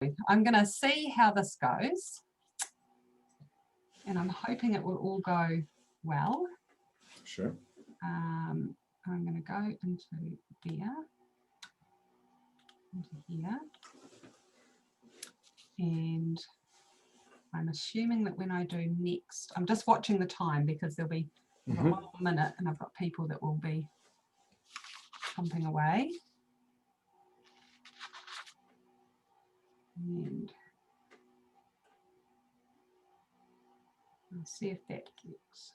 I'm going to see how this goes, and I'm hoping it will all go well. Sure. I'm going to go into there, into here, and I'm assuming that when I do next, I'm just watching the time because there'll be I've got 1 more minute and I've got people that will be pumping away. And I'll see if that works.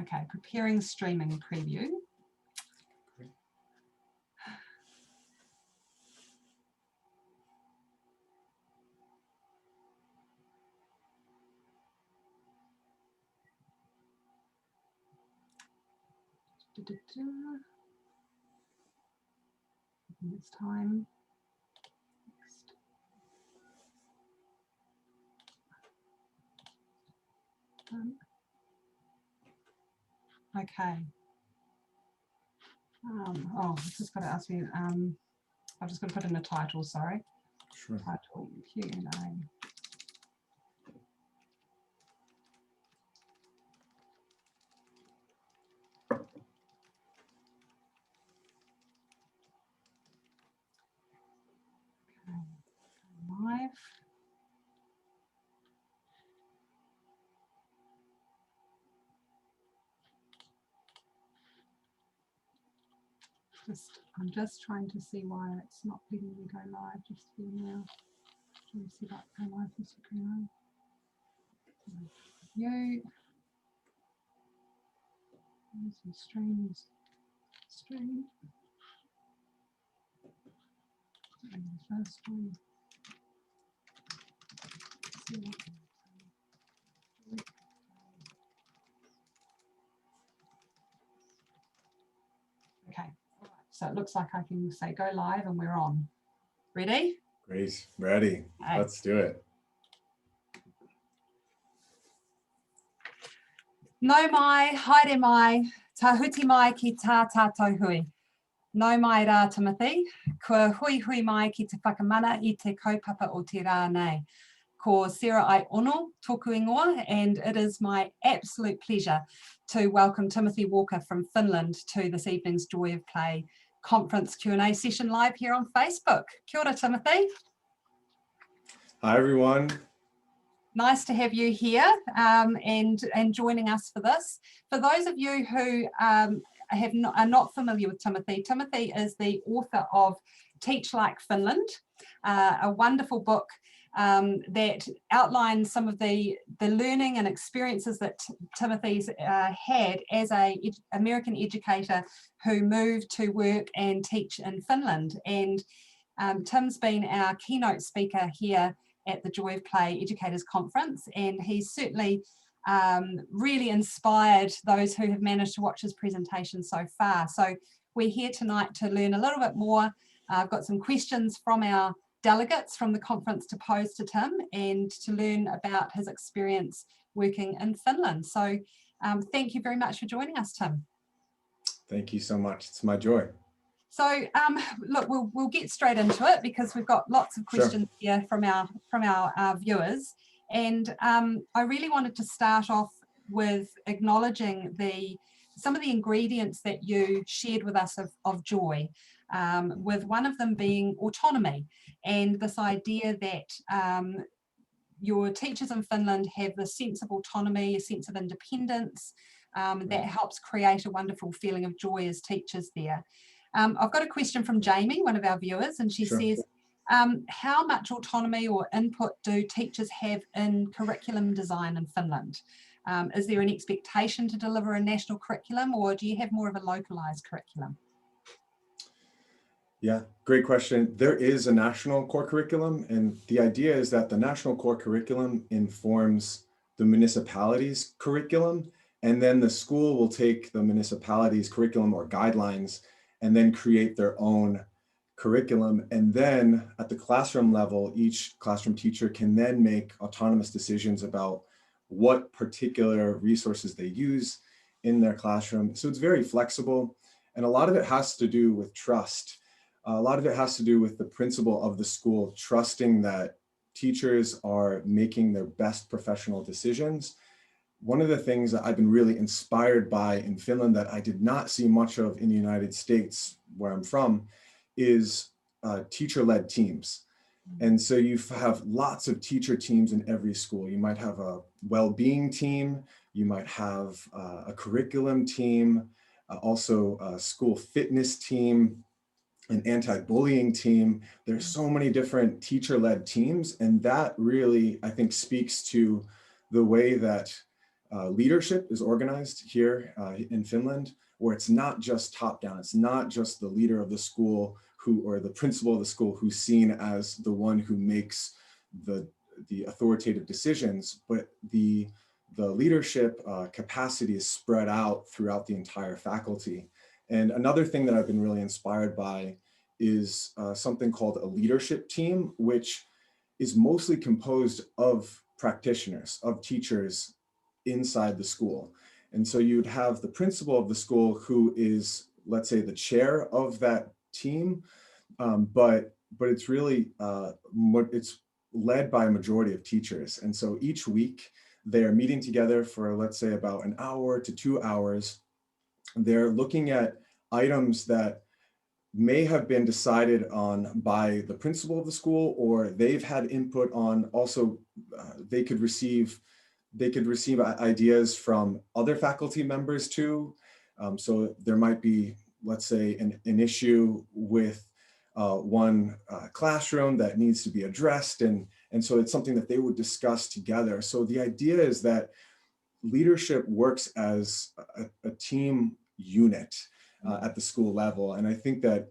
Okay, preparing streaming preview. This time. Okay. Oh, I've just got to ask you. I've just got to put in a title. Sorry. Sure. Title Q&A. Live. I'm just trying to see why it's not letting me go live just for now. Let me see that go live for screen. You. Some streams. Stream. First one. Okay, all right. So it looks like I can say go live and we're on. Ready? Great, ready. Okay. Let's do it. No mai, haere mai, ta huti mai ki tā tātou hui. No mai rā Timothy, kua hui hui mai ki te whakamana I te kaupapa o te rā nei. Ko Sarah Aiono, tōku ingoa, and it is my absolute pleasure to welcome Timothy Walker from Finland to this evening's Joy of Play conference Q&A session live here on Facebook. Kia ora, Timothy. Hi, everyone. Nice to have you here and joining us for this. For those of you who are not familiar with Timothy, Timothy is the author of Teach Like Finland, a wonderful book that outlines some of the learning and experiences that Timothy's had as an American educator who moved to work and teach in Finland. And Tim's been our keynote speaker here at the Joy of Play Educators Conference, and he's certainly really inspired those who have managed to watch his presentation so far. So we're here tonight to learn a little bit more. I've got some questions from our delegates from the conference to pose to Tim and to learn about his experience working in Finland. So thank you very much for joining us, Tim. Thank you so much. It's my joy. So look, we'll get straight into it because we've got lots of questions here from our viewers, and I really wanted to start off with acknowledging some of the ingredients that you shared with us of joy, with one of them being autonomy, and this idea that your teachers in Finland have the sense of autonomy, a sense of independence that helps create a wonderful feeling of joy as teachers there. I've got a question from Jamie, one of our viewers, and she says, how much autonomy or input do teachers have in curriculum design in Finland? Is there an expectation to deliver a national curriculum, or do you have more of a localized curriculum? Yeah, great question. There is a national core curriculum, and the idea is that the national core curriculum informs the municipality's curriculum, and then the school will take the municipality's curriculum or guidelines and then create their own curriculum. And then at the classroom level, each classroom teacher can then make autonomous decisions about what particular resources they use in their classroom. So it's very flexible. And a lot of it has to do with trust. A lot of it has to do with the principal of the school trusting that teachers are making their best professional decisions. One of the things that I've been really inspired by in Finland that I did not see much of in the United States, where I'm from, is teacher-led teams. And so you have lots of teacher teams in every school. You might have a well-being team, you might have a curriculum team, also a school fitness team, an anti-bullying team. There's so many different teacher-led teams, and that really, I think, speaks to the way that leadership is organized here in Finland, where it's not just top-down. It's not just the leader of the school or the principal of the school who's seen as the one who makes the authoritative decisions, but the leadership capacity is spread out throughout the entire faculty. And another thing that I've been really inspired by is something called a leadership team, which is mostly composed of practitioners, of teachers inside the school. And so you'd have the principal of the school who is, let's say, the chair of that team, but it's really, it's led by a majority of teachers. And so each week they're meeting together for, let's say, about an hour to 2 hours. They're looking at items that may have been decided on by the principal of the school, or they've had input on. Also, they could receive ideas from other faculty members too. So there might be, let's say, an issue with one classroom that needs to be addressed. And so it's something that they would discuss together. So the idea is that leadership works as a team unit at the school level. And I think that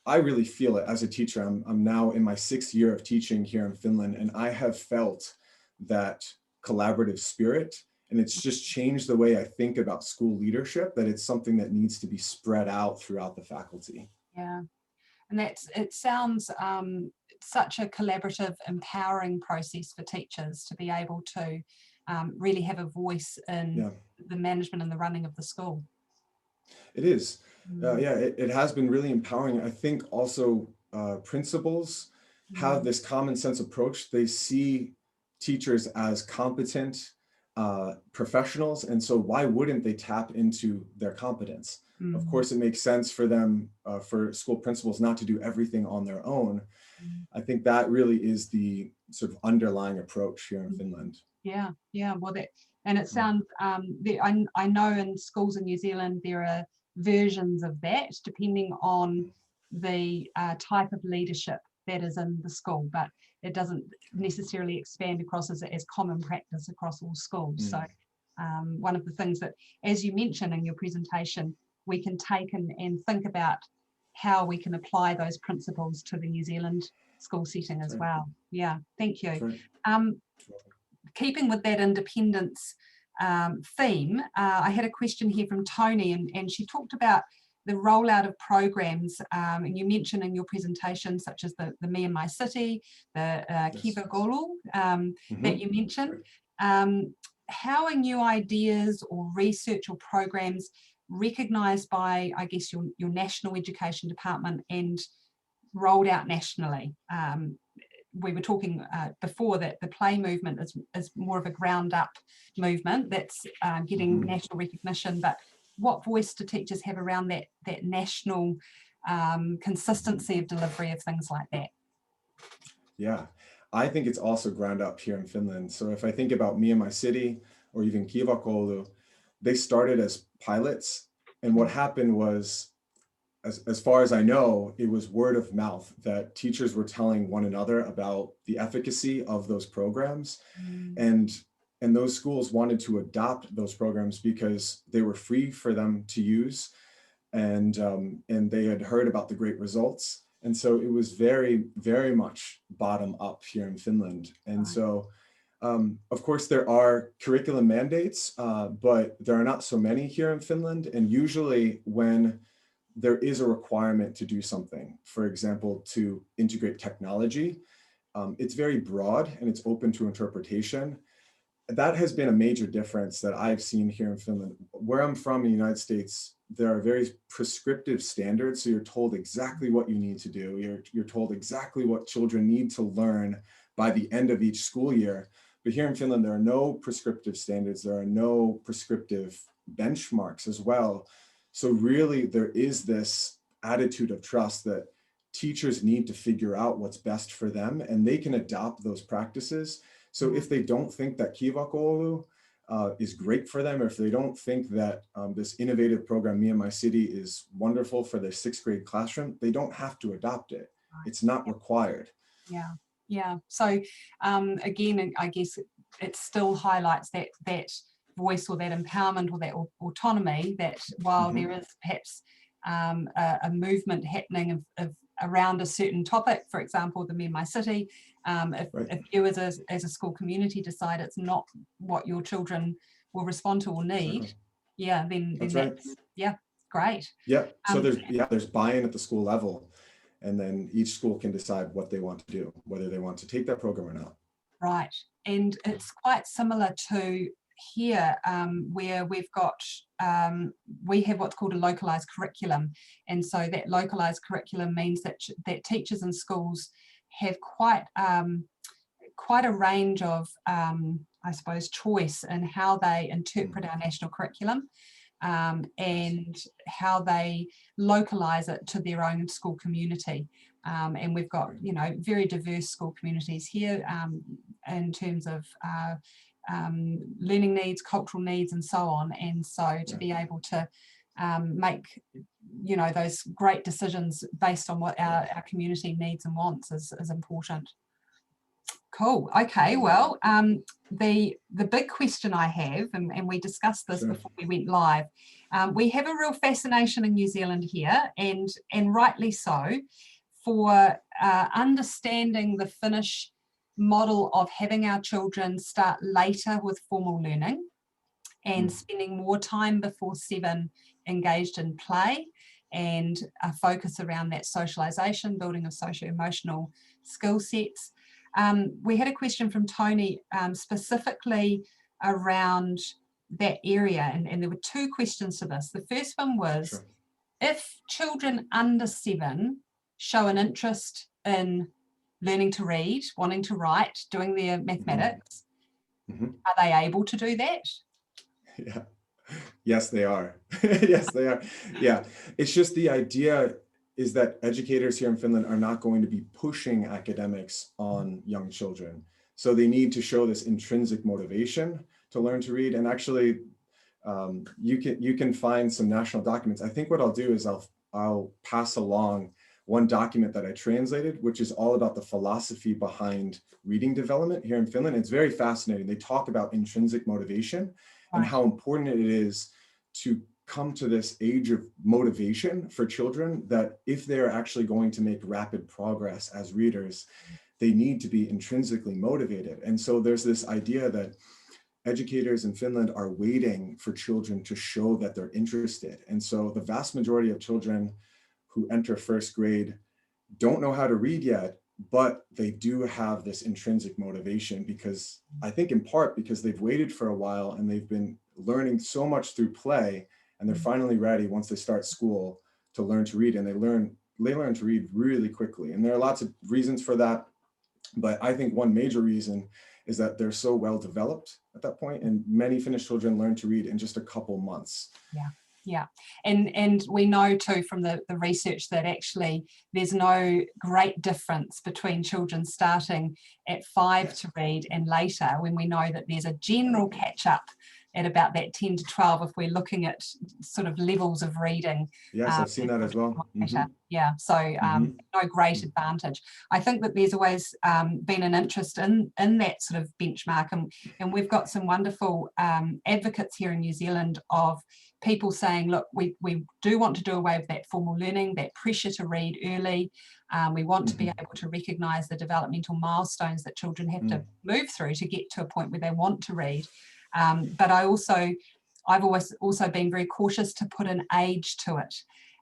I really feel it as a teacher. I'm now in my 6th year of teaching here in Finland, and I have felt that collaborative spirit. And it's just changed the way I think about school leadership, that it's something that needs to be spread out throughout the faculty. Yeah, and it sounds such a collaborative, empowering process for teachers to be able to really have a voice in the management and the running of the school. It is. Yeah, it has been really empowering. I think also principals have this common sense approach. They see teachers as competent professionals. And so why wouldn't they tap into their competence? Of course, it makes sense for them, for school principals not to do everything on their own. I think that really is the sort of underlying approach here in Finland. Yeah, well, and it sounds, I know in schools in New Zealand, there are versions of that depending on the type of leadership that is in the school, but it doesn't necessarily expand across as common practice across all schools. So one of the things that, as you mentioned in your presentation, we can take and think about how we can apply those principles to the New Zealand school setting as well. Yeah, thank you. Keeping with that independence theme, I had a question here from Tony, and she talked about the rollout of programs, and you mentioned in your presentation, such as the Me and My City, the Kiva Golu that you mentioned. How are new ideas or research or programs recognised by, I guess, your National Education Department and rolled out nationally? We were talking before that the play movement is more of a ground up movement that's getting national recognition, but what voice do teachers have around that national consistency of delivery of things like that? Yeah, I think it's also ground up here in Finland. So if I think about Me and My City or even Kiva Koulu, they started as pilots. And what happened was, as far as I know, it was word of mouth that teachers were telling one another about the efficacy of those programs. And those schools wanted to adopt those programs because they were free for them to use. And they had heard about the great results. And so it was very, very much bottom up here in Finland. And so, of course, there are curriculum mandates, but there are not so many here in Finland. And usually when there is a requirement to do something, for example, to integrate technology, it's very broad and it's open to interpretation. that has been a major difference that I've seen here in Finland. Where I'm from in the United States, there are very prescriptive standards. So you're told exactly what you need to do. You're told exactly what children need to learn by the end of each school year. But here in Finland, there are no prescriptive standards. There are no prescriptive benchmarks as well. So really, there is this attitude of trust that teachers need to figure out what's best for them, and they can adopt those practices. So if they don't think that Kiva Koulu is great for them, or if they don't think that this innovative program, Me and My City, is wonderful for their 6th grade classroom, they don't have to adopt it. It's not required. Yeah, yeah. So again, I guess it still highlights that voice, or that empowerment, or that autonomy, that while there is perhaps a movement happening of around a certain topic, for example, the Me and My City, if you as a school community decide it's not what your children will respond to or need, then that's right. Great. Yeah, so there's buy-in at the school level, and then each school can decide what they want to do, whether they want to take that program or not. Right, and it's quite similar to here, where we've got, we have what's called a localised curriculum, and so that localised curriculum means that teachers in schools have quite a range of, I suppose, choice in how they interpret our national curriculum, and how they localise it to their own school community. And we've got, very diverse school communities here, in terms of learning needs, cultural needs, and so on. And so to be able to make, those great decisions based on what our community needs and wants is important. Cool. Okay. Well, the big question I have, and we discussed this before we went live, we have a real fascination in New Zealand here, and rightly so, for understanding the Finnish model of having our children start later with formal learning and spending more time before 7 engaged in play, and a focus around that socialisation, building of socio-emotional skill sets. We had a question from Tony specifically around that area, and there were 2 questions to this. The first one was, if children under 7 show an interest in learning to read, wanting to write, doing their mathematics, are they able to do that? Yeah. Yes, they are. Yes, they are. Yeah. It's just the idea is that educators here in Finland are not going to be pushing academics on young children. So they need to show this intrinsic motivation to learn to read. And actually, you can find some national documents. I think what I'll do is I'll pass along one document that I translated, which is all about the philosophy behind reading development here in Finland. It's very fascinating. They talk about intrinsic motivation and how important it is to come to this age of motivation for children, that if they're actually going to make rapid progress as readers, they need to be intrinsically motivated. And so there's this idea that educators in Finland are waiting for children to show that they're interested. And so the vast majority of children who enter 1st grade don't know how to read yet, but they do have this intrinsic motivation, because I think in part because they've waited for a while and they've been learning so much through play, and they're finally ready once they start school to learn to read, and they learn to read really quickly. And there are lots of reasons for that, but I think one major reason is that they're so well developed at that point, and many Finnish children learn to read in just a couple months. Yeah, and we know too from the research that actually there's no great difference between children starting at 5 to read and later, when we know that there's a general catch up at about that 10 to 12 if we're looking at sort of levels of reading. Yes, I've seen that as well. Yeah, so no great advantage. I think that there's always been an interest in that sort of benchmark, and we've got some wonderful advocates here in New Zealand of people saying, look, we do want to do away with that formal learning, that pressure to read early. We want to be able to recognise the developmental milestones that children have to move through to get to a point where they want to read. But I've always also been very cautious to put an age to it,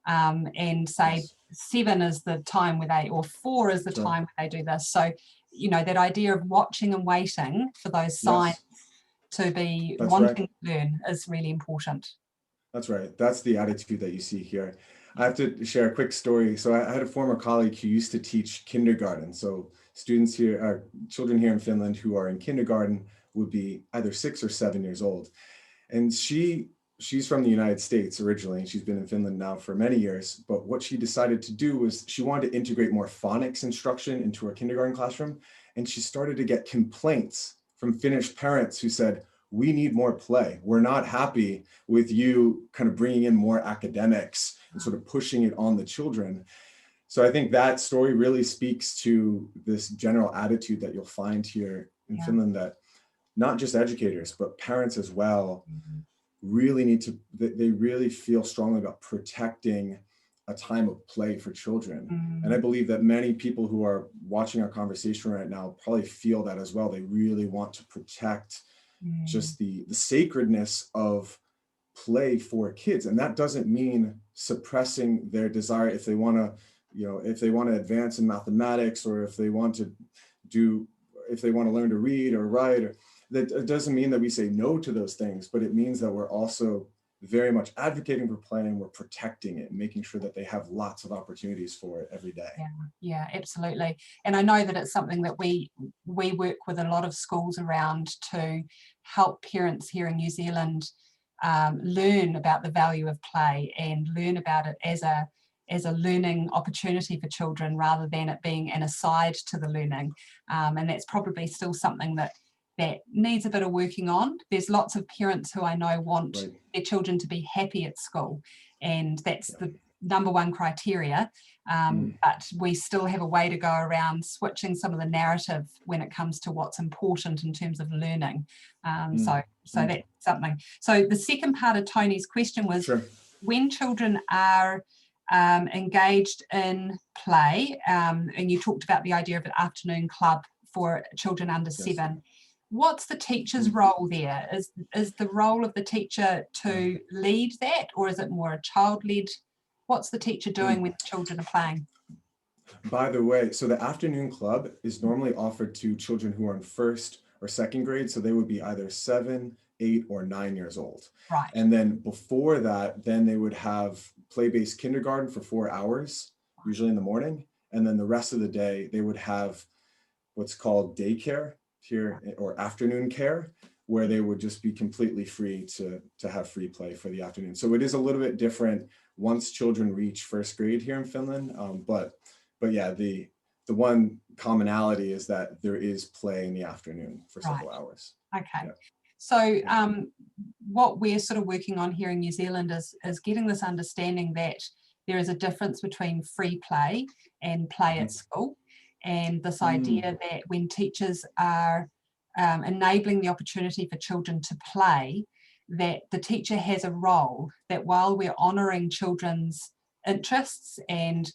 and say 7 is the time where they, or 4 is the time where they do this. So, that idea of watching and waiting for those signs to be That's wanting right. to learn is really important. That's right. That's the attitude that you see here. I have to share a quick story. So I had a former colleague who used to teach kindergarten. So students here, children here in Finland who are in kindergarten would be either 6 or 7 years old. And she's from the United States originally, and she's been in Finland now for many years. But what she decided to do was she wanted to integrate more phonics instruction into her kindergarten classroom. And she started to get complaints from Finnish parents who said, we need more play. We're not happy with you kind of bringing in more academics and sort of pushing it on the children. So I think that story really speaks to this general attitude that you'll find here in Finland, that not just educators, but parents as well, really need to, they really feel strongly about protecting a time of play for children. And I believe that many people who are watching our conversation right now probably feel that as well. They really want to protect just the sacredness of play for kids. And that doesn't mean suppressing their desire if they want to, if they want to advance in mathematics, or if they want to learn to read or write. That it doesn't mean that we say no to those things, but it means that we're also very much advocating for play, and we're protecting it, making sure that they have lots of opportunities for it every day. Yeah, absolutely. And I know that it's something that we work with a lot of schools around to help parents here in New Zealand learn about the value of play and learn about it as a learning opportunity for children, rather than it being an aside to the learning. And that's probably still something that needs a bit of working on. There's lots of parents who I know want their children to be happy at school, and that's the number one criteria. But we still have a way to go around switching some of the narrative when it comes to what's important in terms of learning. So that's something. So the second part of Tony's question was, when children are engaged in play, and you talked about the idea of an afternoon club for children under 7. What's the teacher's role there? Is the role of the teacher to lead that, or is it more a child-led? What's the teacher doing when the children are playing? By the way, so the afternoon club is normally offered to children who are in 1st or 2nd grade. So they would be either 7, 8, or 9 years old. Right. And then before that, then they would have play-based kindergarten for 4 hours, usually in the morning. And then the rest of the day, they would have what's called daycare here, or afternoon care, where they would just be completely free to have free play for the afternoon. So it is a little bit different once children reach 1st grade here in Finland. But yeah, the one commonality is that there is play in the afternoon for several hours. Okay. Yeah. So what we're sort of working on here in New Zealand is getting this understanding that there is a difference between free play and play at school. And this idea that when teachers are enabling the opportunity for children to play, that the teacher has a role, that while we're honouring children's interests and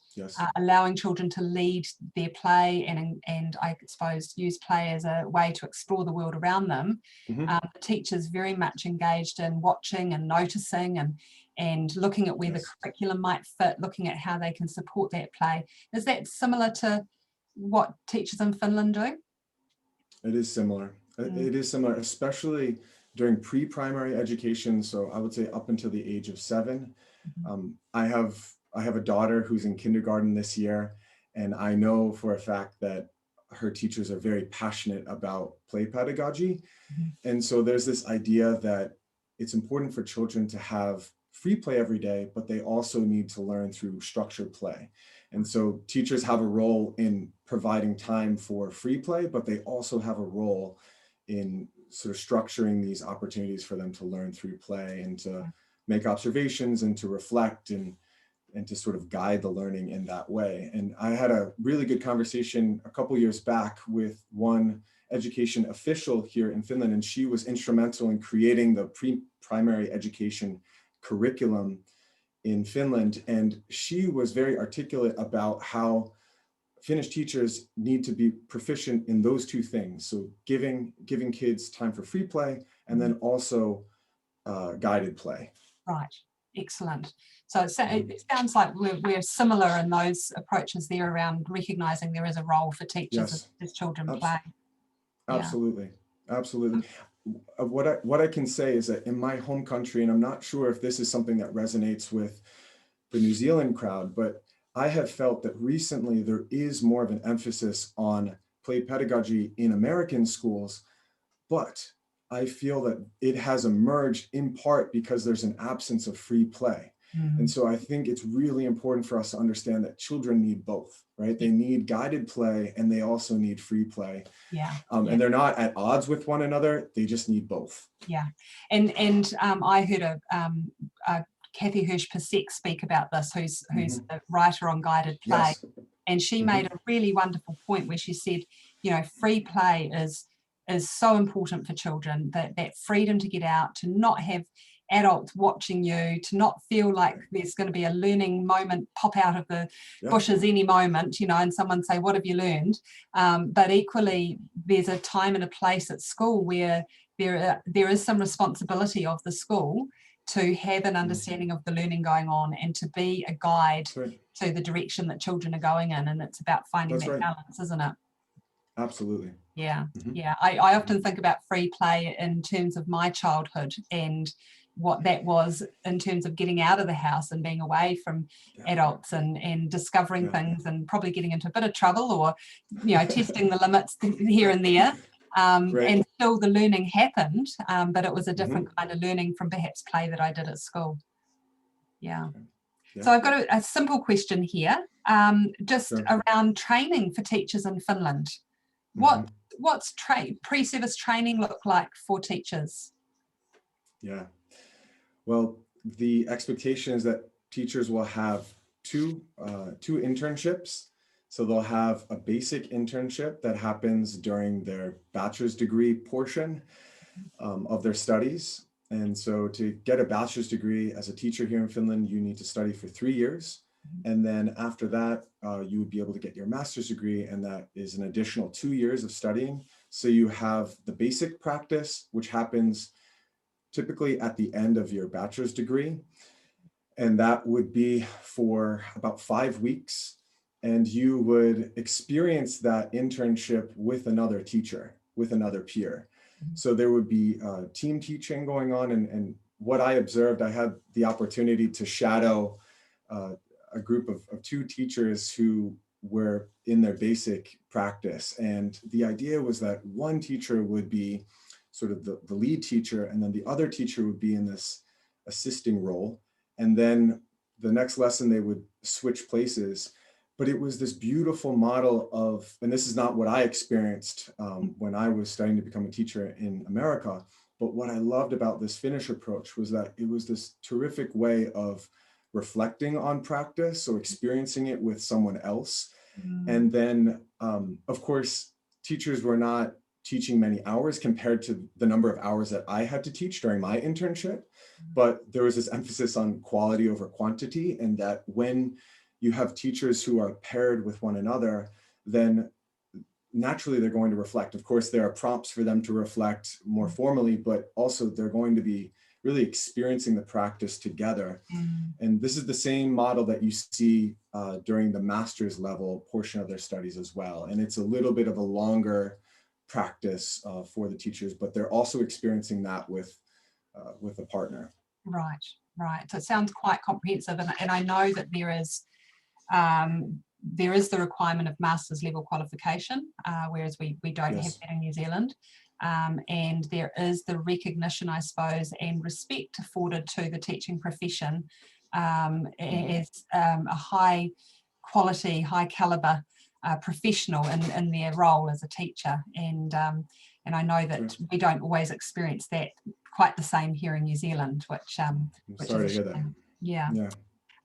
allowing children to lead their play and I suppose use play as a way to explore the world around them, the teacher's very much engaged in watching and noticing and looking at where the curriculum might fit, looking at how they can support that play. Is that similar to what teachers in Finland do? It is similar. It is similar, especially during pre-primary education. So I would say up until the age of 7. I have a daughter who's in kindergarten this year, and I know for a fact that her teachers are very passionate about play pedagogy. And so there's this idea that it's important for children to have free play every day, but they also need to learn through structured play. And so teachers have a role in providing time for free play, but they also have a role in sort of structuring these opportunities for them to learn through play and to make observations and to reflect and to sort of guide the learning in that way. And I had a really good conversation a couple years back with one education official here in Finland, and she was instrumental in creating the pre-primary education curriculum in Finland. And she was very articulate about how Finnish teachers need to be proficient in those two things. So giving kids time for free play, and then also guided play. Right, excellent. So it sounds like we're similar in those approaches there around recognising there is a role for teachers as children play. Absolutely, absolutely. what I can say is that in my home country, and I'm not sure if this is something that resonates with the New Zealand crowd, but I have felt that recently there is more of an emphasis on play pedagogy in American schools, but I feel that it has emerged in part because there's an absence of free play. And so I think it's really important for us to understand that children need both, right? They need guided play and they also need free play. And they're not at odds with one another. They just need both. Yeah. And I heard a Kathy Hirsch-Pasek speak about this, who's a writer on guided play. Yes. And she made a really wonderful point where she said, you know, free play is so important for children, that freedom to get out, to not have adults watching you, to not feel like there's going to be a learning moment pop out of the bushes any moment, you know, and someone say, what have you learned? But equally, there's a time and a place at school where there is some responsibility of the school to have an understanding of the learning going on and to be a guide to the direction that children are going in. And it's about finding that balance, isn't it? Absolutely. Yeah. Yeah. I often think about free play in terms of my childhood and what that was in terms of getting out of the house and being away from adults and discovering things and probably getting into a bit of trouble or, you know, testing the limits here and there. And still the learning happened, but it was a different kind of learning from perhaps play that I did at school. So I've got a simple question here, just around training for teachers in Finland. What's pre-service training look like for teachers? Well, the expectation is that teachers will have two internships. So they'll have a basic internship that happens during their bachelor's degree portion of their studies. And so to get a bachelor's degree as a teacher here in Finland, you need to study for 3 years. And then after that, you would be able to get your master's degree, and that is an additional 2 years of studying. So you have the basic practice, which happens typically at the end of your bachelor's degree. And that would be for about 5 weeks. And you would experience that internship with another teacher, with another peer. So there would be team teaching going on. And what I observed, I had the opportunity to shadow a group of 2 teachers who were in their basic practice. And the idea was that one teacher would be sort of the lead teacher, and then the other teacher would be in this assisting role. And then the next lesson, they would switch places. But it was this beautiful model of, and this is not what I experienced when I was starting to become a teacher in America, but what I loved about this Finnish approach was that it was this terrific way of reflecting on practice, so experiencing it with someone else. And then, of course, teachers were not teaching many hours compared to the number of hours that I had to teach during my internship, but there was this emphasis on quality over quantity, and that when you have teachers who are paired with one another, then naturally they're going to reflect. Of course, there are prompts for them to reflect more formally, but also they're going to be really experiencing the practice together. And this is the same model that you see during the master's level portion of their studies as well. And it's a little bit of a longer practice for the teachers, but they're also experiencing that with a partner. Right. So it sounds quite comprehensive, and I know that there is the requirement of master's level qualification, whereas we don't have that in New Zealand. And there is the recognition, I suppose, and respect afforded to the teaching profession as a high quality, high caliber professional in their role as a teacher. And I know that we don't always experience that quite the same here in New Zealand, which sorry to hear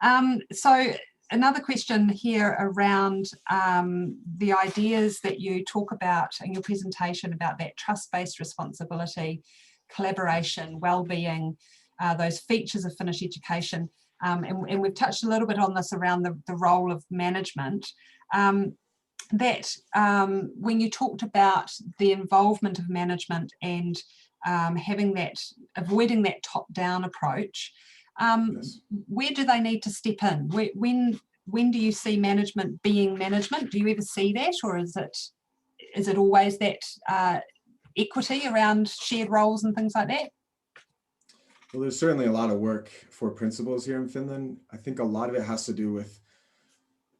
that. So another question here around the ideas that you talk about in your presentation about that trust-based responsibility, collaboration, well-being, those features of Finnish education. And we've touched a little bit on this around the role of management. When you talked about the involvement of management and avoiding that top-down approach, where do they need to step in? When do you see management being management? Do you ever see that, or is it always that equity around shared roles and things like that? Well, there's certainly a lot of work for principals here in Finland. I think a lot of it has to do with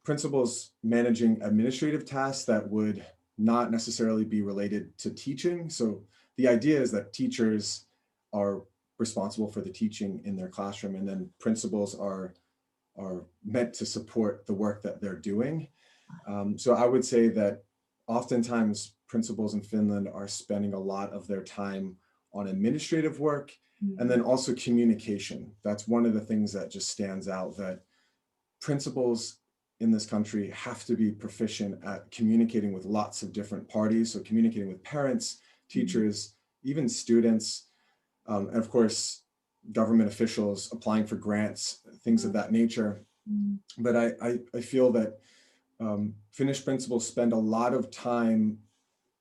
principals managing administrative tasks that would not necessarily be related to teaching. So the idea is that teachers are responsible for the teaching in their classroom, and then principals are meant to support the work that they're doing. So I would say that oftentimes principals in Finland are spending a lot of their time on administrative work, and then also communication. That's one of the things that just stands out, that principals in this country have to be proficient at communicating with lots of different parties. So communicating with parents, teachers, even students, and of course, government officials, applying for grants, things of that nature. But I feel that Finnish principals spend a lot of time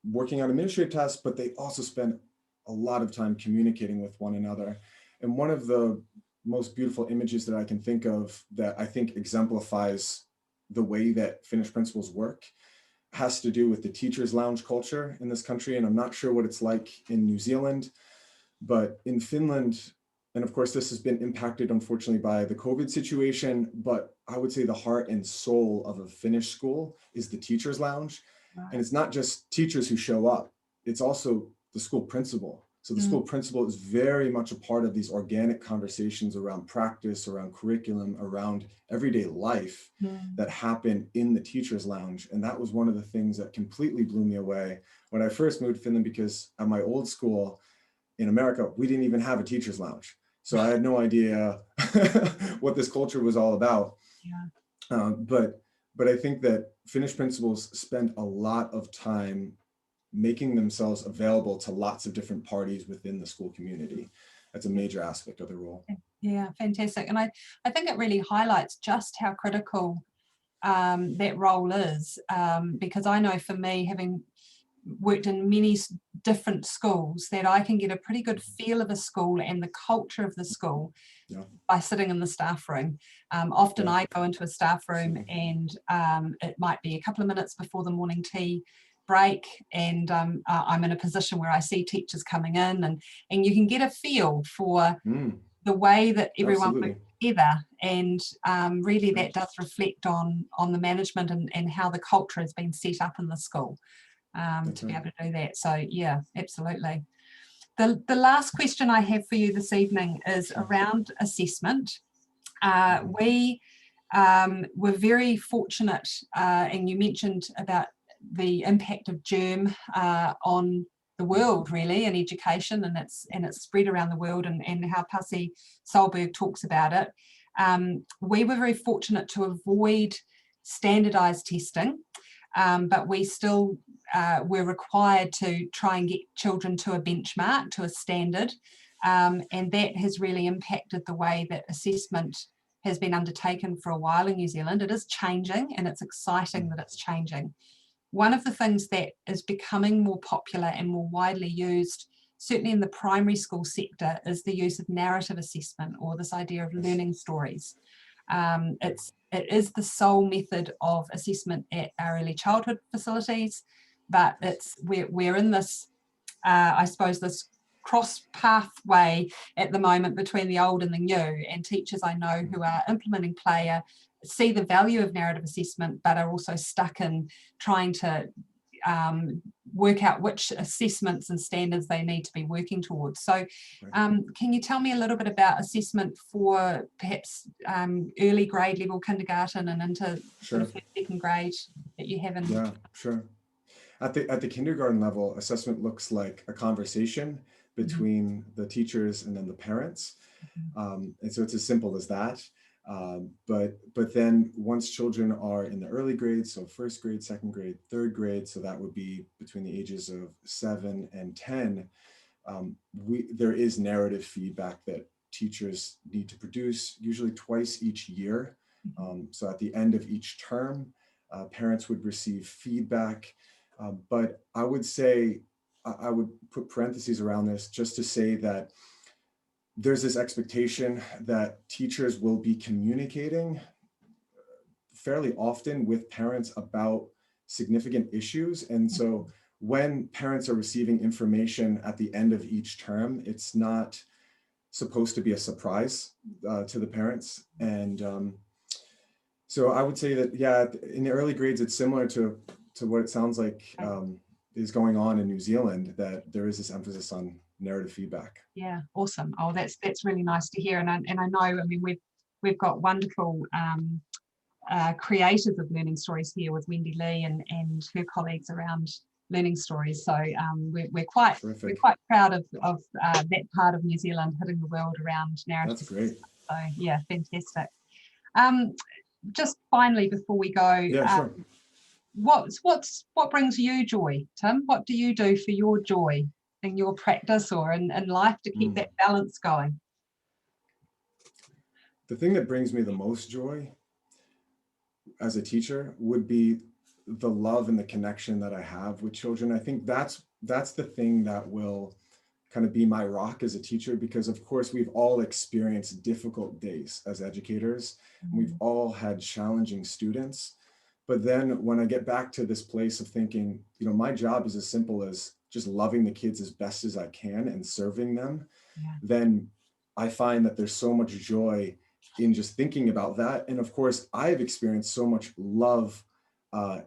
working on administrative tasks, but they also spend a lot of time communicating with one another. And one of the most beautiful images that I can think of that I think exemplifies the way that Finnish principals work has to do with the teachers' lounge culture in this country. And I'm not sure what it's like in New Zealand, but in Finland, and of course, this has been impacted, unfortunately, by the COVID situation, but I would say the heart and soul of a Finnish school is the teachers' lounge. And it's not just teachers who show up, it's also the school principal. So the school principal is very much a part of these organic conversations around practice, around curriculum, around everyday life that happen in the teachers' lounge. And that was one of the things that completely blew me away when I first moved to Finland, because at my old school in America, we didn't even have a teachers' lounge. So I had no idea what this culture was all about. But I think that Finnish principals spend a lot of time making themselves available to lots of different parties within the school community. That's a major aspect of their role. Yeah, fantastic. And I think it really highlights just how critical that role is, because I know for me, having worked in many different schools, that I can get a pretty good feel of a school and the culture of the school by sitting in the staff room. Often I go into a staff room and it might be a couple of minutes before the morning tea break, and I'm in a position where I see teachers coming in, and you can get a feel for the way that everyone works together, and really that does reflect on the management and how the culture has been set up in the school to be able to do that. So yeah, absolutely. The last question I have for you this evening is around assessment. We were very fortunate, and you mentioned about the impact of germ on the world, really, and education, and it's spread around the world, and how Pasi Solberg talks about it. We were very fortunate to avoid standardized testing, but we still were required to try and get children to a benchmark, to a standard, and that has really impacted the way that assessment has been undertaken for a while in New Zealand. It is changing, and it's exciting that it's changing. One of the things that is becoming more popular and more widely used, certainly in the primary school sector, is the use of narrative assessment, or this idea of learning stories. It is the sole method of assessment at our early childhood facilities, but we're in this, I suppose, this cross pathway at the moment between the old and the new, and teachers I know who are implementing Player see the value of narrative assessment, but are also stuck in trying to work out which assessments and standards they need to be working towards. So can you tell me a little bit about assessment for perhaps early grade level, kindergarten, and into sort of second grade that you have in? Yeah, sure. At the kindergarten level, assessment looks like a conversation between the teachers and then the parents. And so it's as simple as that. But then once children are in the early grades, so first grade, second grade, third grade, so that would be between the ages of 7 and 10, there is narrative feedback that teachers need to produce, usually twice each year. So at the end of each term, parents would receive feedback. But I would say, I would put parentheses around this just to say that there's this expectation that teachers will be communicating fairly often with parents about significant issues. And so when parents are receiving information at the end of each term, it's not supposed to be a surprise to the parents. And so I would say that, yeah, in the early grades, it's similar to what it sounds like is going on in New Zealand, that there is this emphasis on narrative feedback. Yeah, awesome. Oh, that's really nice to hear. And I know, I mean, we've got wonderful creators of learning stories here with Wendy Lee and her colleagues around learning stories. So we're quite proud of that part of New Zealand hitting the world around narrative. That's great. So yeah, fantastic. Just finally, before we go, yeah, sure. What brings you joy, Tim? What do you do for your joy in your practice or in life to keep that balance going? The thing that brings me the most joy as a teacher would be the love and the connection that I have with children. I think that's the thing that will kind of be my rock as a teacher, because of course we've all experienced difficult days as educators. We've all had challenging students. But then when I get back to this place of thinking, you know, my job is as simple as just loving the kids as best as I can and serving them, then I find that there's so much joy in just thinking about that. And of course, I've experienced so much love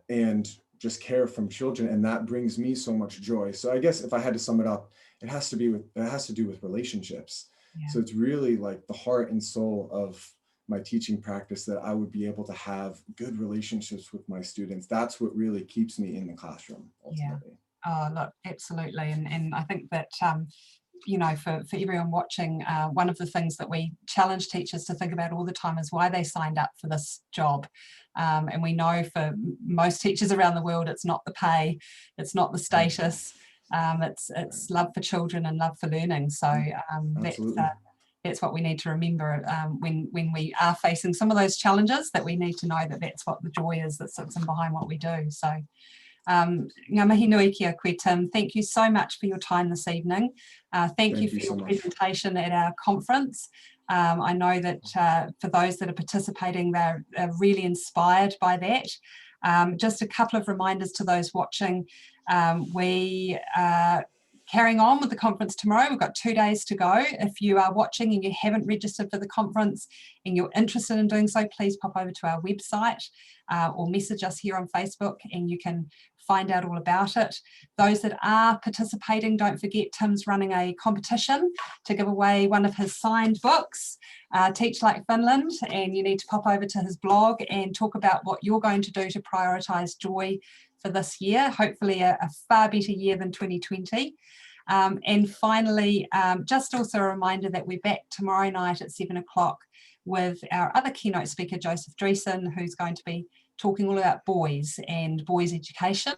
and just care from children, and that brings me so much joy. So I guess if I had to sum it up, it has to do with relationships. So it's really like the heart and soul of my teaching practice, that I would be able to have good relationships with my students. That's what really keeps me in the classroom ultimately. Oh, look, absolutely. And I think that you know, for everyone watching, one of the things that we challenge teachers to think about all the time is why they signed up for this job. And we know for most teachers around the world, it's not the pay, it's not the status, it's love for children and love for learning. So that's what we need to remember when we are facing some of those challenges, that we need to know that that's what the joy is that sits in behind what we do. So ngā mihi nui kia koe, Tim. Thank you so much for your time this evening. Thank you for your presentation at our conference. I know that for those that are participating, they're really inspired by that. Just a couple of reminders to those watching. We are carrying on with the conference tomorrow. We've got 2 days to go. If you are watching and you haven't registered for the conference and you're interested in doing so, please pop over to our website or message us here on Facebook and you can find out all about it. Those that are participating, don't forget Tim's running a competition to give away one of his signed books, Teach Like Finland, and you need to pop over to his blog and talk about what you're going to do to prioritise joy for this year, hopefully a far better year than 2020. And finally, just also a reminder that we're back tomorrow night at 7 o'clock with our other keynote speaker, Joseph Dreesen, who's going to be talking all about boys and boys education.